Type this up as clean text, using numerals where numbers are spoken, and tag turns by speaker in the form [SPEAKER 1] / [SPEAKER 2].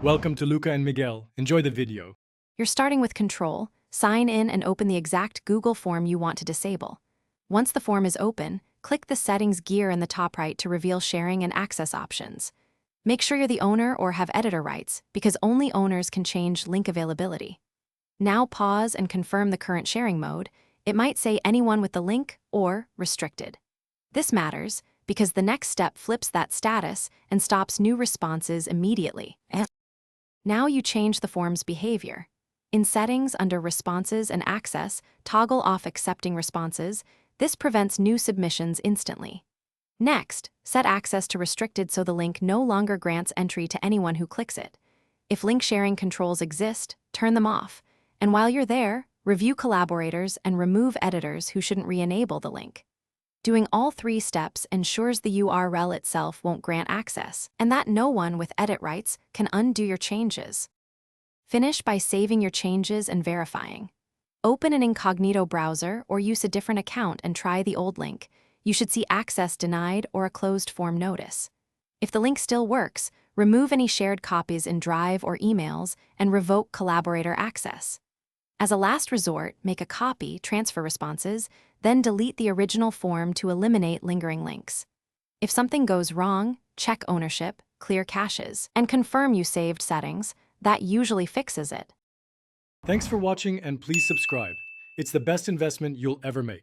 [SPEAKER 1] Welcome to Luca and Miguel. Enjoy the video.
[SPEAKER 2] You're starting with Control, sign in and open the exact Google form you want to disable. Once the form is open, click the Settings gear in the top right to reveal sharing and access options. Make sure you're the owner or have editor rights, because only owners can change link availability. Now pause and confirm the current sharing mode. It might say anyone with the link or restricted. This matters because the next step flips that status and stops new responses immediately. Now you change the form's behavior. In Settings, under Responses and Access, toggle off accepting responses. This prevents new submissions instantly. Next, set access to restricted so the link no longer grants entry to anyone who clicks it. If link sharing controls exist, turn them off. And while you're there, review collaborators and remove editors who shouldn't re-enable the link. Doing all three steps ensures the URL itself won't grant access, and that no one with edit rights can undo your changes. Finish by saving your changes and verifying. Open an incognito browser or use a different account and try the old link. You should see access denied or a closed form notice. If the link still works, remove any shared copies in Drive or emails and revoke collaborator access. As a last resort, make a copy, transfer responses, then delete the original form to eliminate lingering links. If something goes wrong, check ownership, clear caches, and confirm you saved settings. That usually fixes it.
[SPEAKER 1] Thanks for watching and please subscribe. It's the best investment you'll ever make.